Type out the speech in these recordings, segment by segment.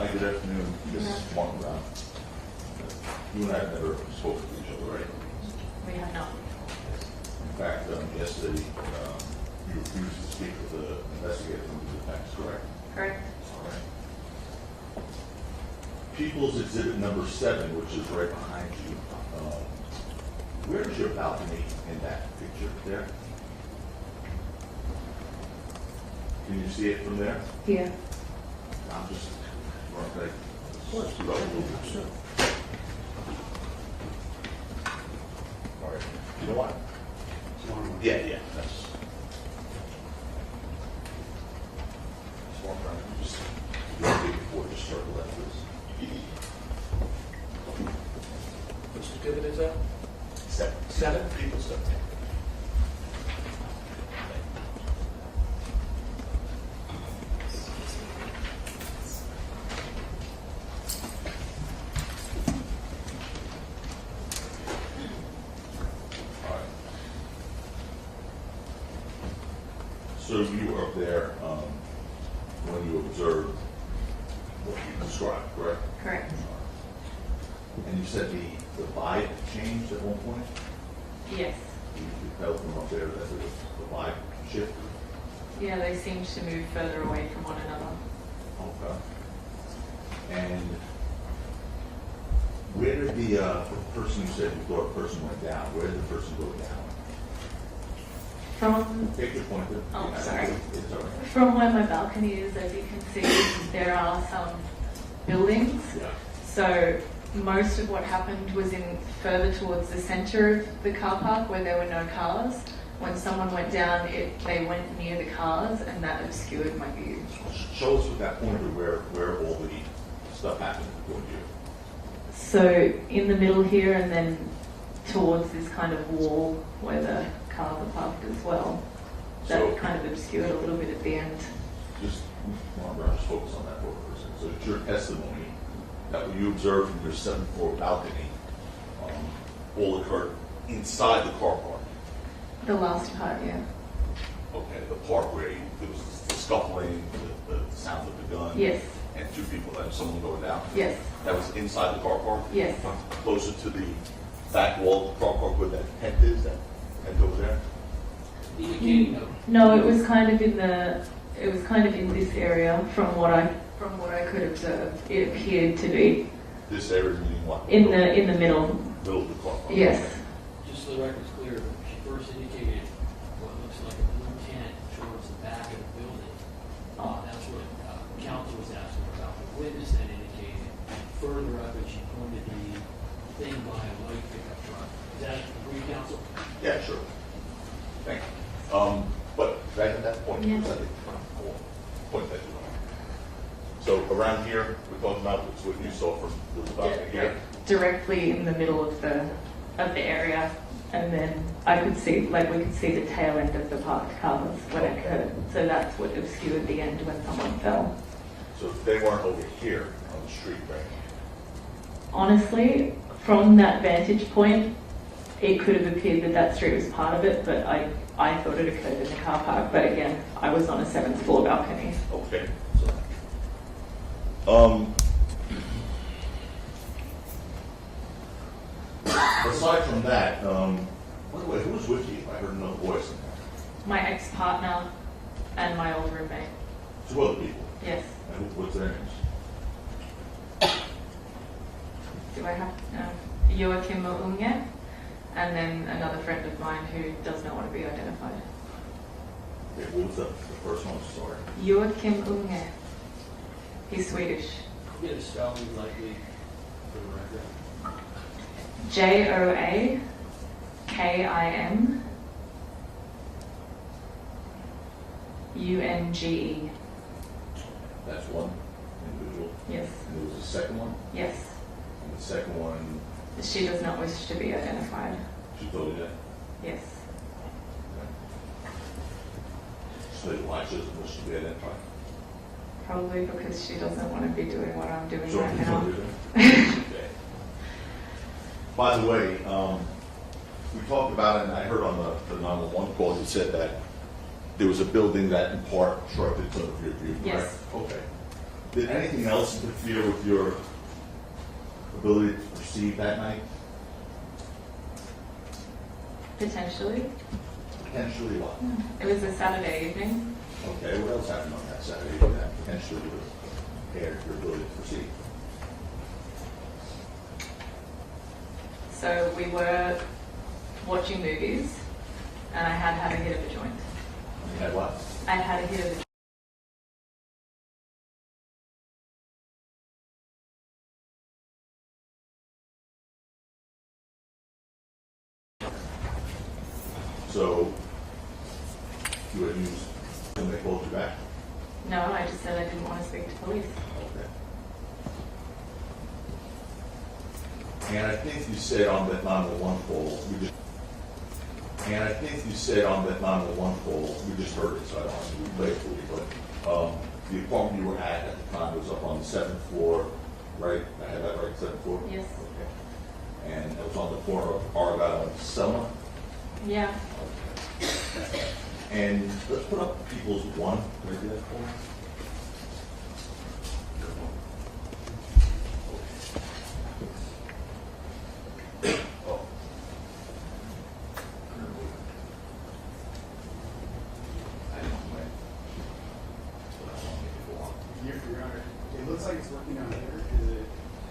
Hi, good afternoon. This is Martin Brown. You and I have never spoken to each other, right? We have not. In fact, yesterday, you refused to speak with the investigator from the defense, correct? Correct. All right. People's Exhibit number 7, which is right behind you. Where's your balcony in that picture there? Can you see it from there? Here. I'm just, okay. All right. You know what? Yeah, that's. Just before you circle that, please. Which exhibit is that? 7 people, 7. So you were up there when you observed what you described, correct? Correct. And you said the vibe changed at one point? Yes. You felt from up there that the vibe shifted? Yeah, they seem to move further away from one another. Okay. And where did the person you said you thought a person went down, where did the person go down? From Take your point. Oh, sorry. It's all right. from where my balcony is, as you can see, there are some buildings. Yeah. So most of what happened was in further towards the center of the car park where there were no cars. When someone went down, they went near the cars, and that obscured my view. Show us with that pointer where all the stuff happened according to you. So in the middle here, and then towards this kind of wall where the cars are parked as well. That So- kind of obscured a little bit at the end. Just, Barbara, just focus on that for a second. So it's your testimony that what you observed from your 7th floor balcony all occurred inside the car park. The last part, yeah. Okay, the park where there was the scuffling, the sound of the gun. Yes. And 2 people, and someone going down. Yes. That was inside the car park? Yes. Closer to the back wall of the car park where that tent is, that tent over there? Indicating of. No, it was kind of in this area from what I could observe. It appeared to be This area meaning what? in the middle. Middle of the car park? Yes. Just so the record's clear, she first indicated what looks like a blue tent towards the back of the building. That's what counsel was asking about. The witness then indicated further up, and she pointed the thing by a white pickup truck. Is that agree, counsel? Yeah, sure. Thank you. But back at that point, Yeah. point that you want. So around here, we're talking about what you saw from the balcony here. Directly in the middle of the area, and then we could see the tail end of the parked cars when it occurred. So that's what obscured the end when someone fell. So they weren't over here on the street, right? Honestly, from that vantage point, it could have appeared that street was part of it, but I thought it occurred in the car park. But again, I was on a 7th floor balcony. Okay. Aside from that, by the way, who was with you? I heard another voice in there. My ex-partner and my old roommate. 2 other people. Yes. And what's their names? Do I have Joachim Unge, and then another friend of mine who does not want to be identified. Okay, what was the first one? Sorry. Joachim Unge. He's Swedish. Get a spelling likely for the record. Joakim Unge. That's one individual. Yes. And there was a second one? Yes. And the second one, She does not wish to be identified. she told you that? Yes. So why she doesn't wish to be identified? Probably because she doesn't want to be doing what I'm doing Sure, right you now. told her that? Okay. By the way, we talked about it, and I heard on the 911 call, you said that there was a building that in part obstructed some of your view, correct? Yes. Okay. Did anything else interfere with your ability to proceed that night? Potentially. Potentially what? It was a Saturday evening. Okay, what else happened on that Saturday that potentially would have impaired your ability to proceed? So we were watching movies, and I had had a hit of a joint. You had what? I had a hit of a joint. So you had used, and they called you back? No, I just said I didn't want to speak to police. Okay. And I think you said on that 911 call, and I think you said on that 911 call, we just heard it, so I don't want to replay it for you, but the apartment you were at the time was up on the 7th floor, right? I have that right, 7th floor? Yes. Okay. And it was on the corner of Argyle and Selma? Yeah. Okay. And let's put up people's one. Can I do that for me? Oh. I didn't win. But I want to make it go on. Your Honor, it looks like it's working down here.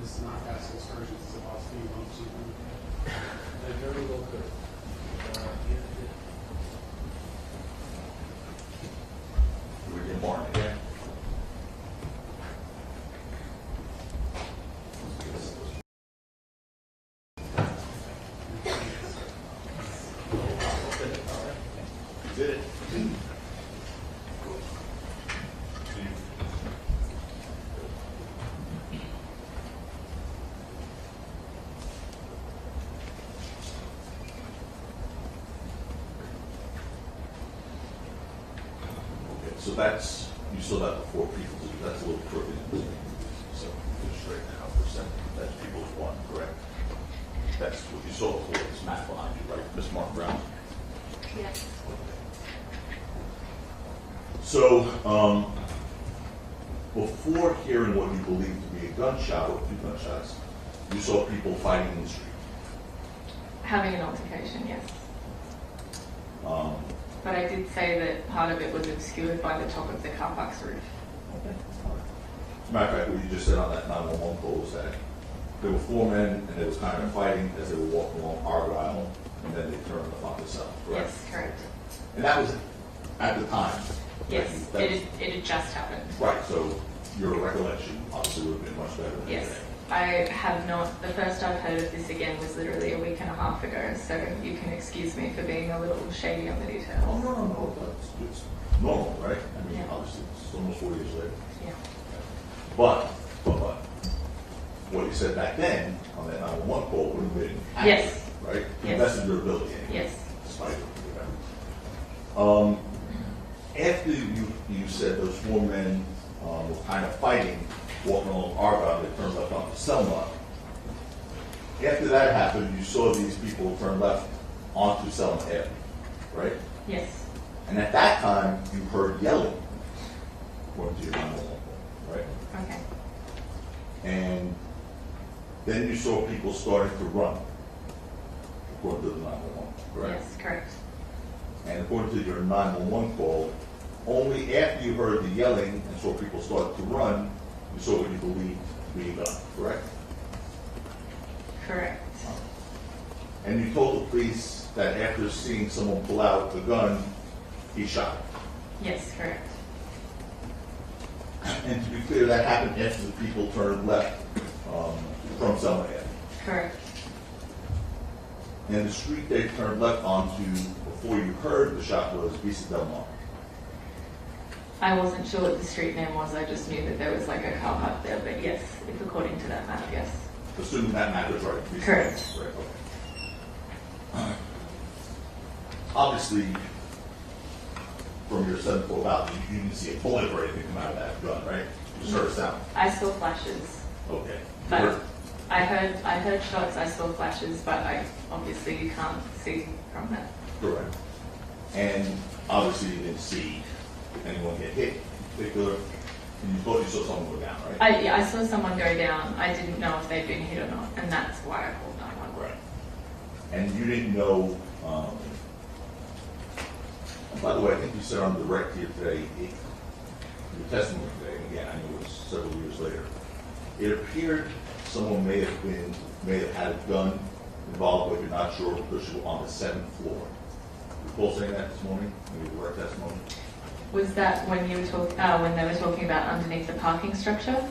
This is not past excursions, it's a possibly one or something. Very well could. Do we get more again? Did it? Okay, so that's, you saw that before people, that's a little crooked. So just straighten it out for a second. That's people's one, correct? That's what you saw before, this map behind you, right? Miss Mark Brown? Yes. So, before hearing what you believe to be a gunshot or two gunshots, you saw people fighting in the street. Having an altercation, yes. But I did say that part of it was obscured by the top of the car park's roof. Okay. As a matter of fact, what you just said on that 911 call was that there were four men and they was kind of fighting as they were walking along Argyle, and then they turned the fuck themselves, correct? Yes, correct. And that was at the time. Yes, That- it had just happened. Right, so your recollection obviously would have been much better than Yes. today. I have not, the first I've heard of this again was literally a week and a half ago, so you can excuse me for being a little shady on the Oh, details. no, it's normal, right? I mean, Yeah. obviously, it's almost 4 years later. Yeah. But, what you said back then on that 911 call would have been accurate, Yes. right? Yes. That's your ability. Anyway, Yes. Despite it. After you said those four men were kind of fighting, walking along Argyle, they turned left onto Selma. After that happened, you saw these people turn left onto Selma Avenue, right? Yes. And at that time, you heard yelling, according to your 911 call, right? Okay. And then you saw people starting to run, according to the 911, correct? Yes, correct. And according to your 911 call, only after you heard the yelling and saw people start to run, you saw what you believed to be a gun, correct? Correct. And you told the police that after seeing someone pull out the gun, he shot him. Yes, correct. And to be clear, that happened after the people turned left from Selma Avenue. Correct. And the street they turned left onto before you heard the shot was Vista Del Mar. I wasn't sure what the street name was, I just knew that there was like a car park there, but yes, if according to that map, yes. Assuming that matters, right? Vista Correct. Del Mar, right, okay. Obviously, from your 7th floor balcony, you didn't see a bullet or anything come out of that gun, right? You just heard a sound. I saw flashes, Okay. You but heard- I heard shots, I saw flashes, but obviously you can't see from that. Correct. And obviously you didn't see anyone get hit in particular. And you thought you saw someone go down, right? I saw someone go down. I didn't know if they'd been hit or not, and that's why I called 911. Right. And you didn't know, and by the way, I think you said on the direct here today, your testimony today, and again, I know it was several years later, it appeared someone may have had a gun involved, but you're not sure because you were on the 7th floor. You recall saying that this morning in your direct testimony? Was that when you were when they were talking about underneath the parking structure,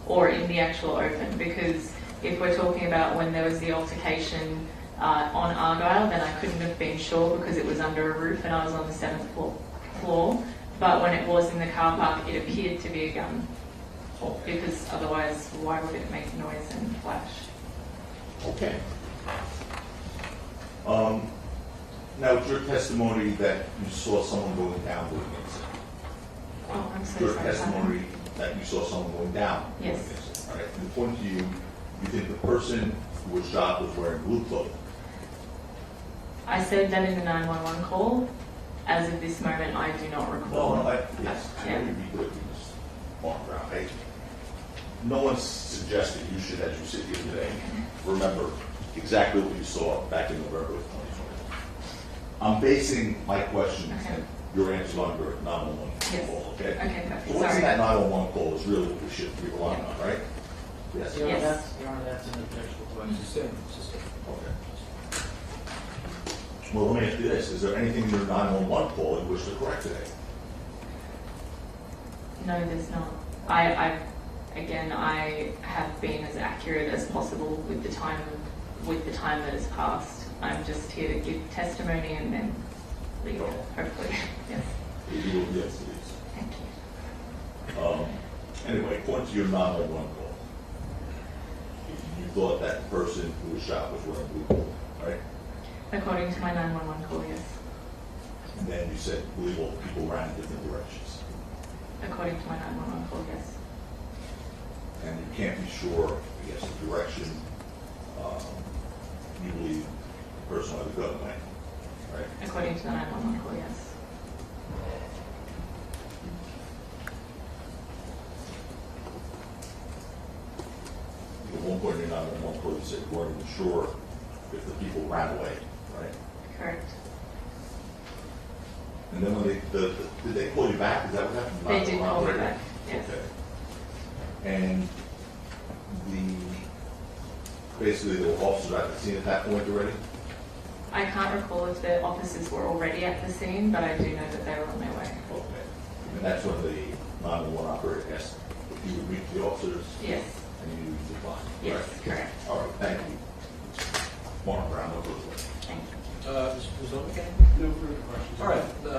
or in the actual open? Because if we're talking about when there was the altercation on Argyle, then I couldn't have been sure because it was under a roof and I was on the 7th floor. But when it was in the car park, it appeared to be a gun. Okay. Because otherwise, why would it make noise and flash? Okay. Now, it's your testimony that you saw someone going down during the incident. Oh, I'm so Your sorry. testimony that you saw someone going down during Yes. the incident. All right. And according to you, you think the person who was shot was wearing blue clothing. I said that in the 911 call. As of this moment, I do not recall. Yes. I know you'd be good if you just walked around. Hey, no one's suggested you should, as you sit here today, remember exactly what you saw back in November of 2020. I'm basing my questions Okay. and your answers on your 911 Yes. call, okay? Okay, perfect. So what's in Sorry. that 911 call is really what we should be relying on, right? Yes? Your Honor, Yes. Your Honor, that's an objectionable question. Okay. Well, let me ask you this. Is there anything in your 911 call in which to correct today? No, there's not. Again, I have been as accurate as possible with the time that has passed. I'm just here to give testimony and then leave it, hopefully. Yes. You will, yes, please. Thank you. Anyway, according to your 911 call, you thought that the person who was shot was wearing blue clothing, right? According to my 911 call, yes. And then you said, believe all the people ran in different directions. According to my 911 call, yes. And you can't be sure, I guess, the direction you believe the person with the gun went, right? According to the 911 call, yes. At one point in your 911 call, you said you weren't even sure if the people ran away, right? Correct. And then when did they call you back? Is that what happened? They did call me Right? back, yes. Okay. And basically there were officers at the scene at that point already? I can't recall if the officers were already at the scene, but I do know that they were on their way. Okay. And that's when the 911 operator asked if you would meet the officers? Yes. And you declined? Yes, Right. correct. All right, thank you. Mark Brown, no further questions. Thank you. Ms. McGann? No further questions. All right,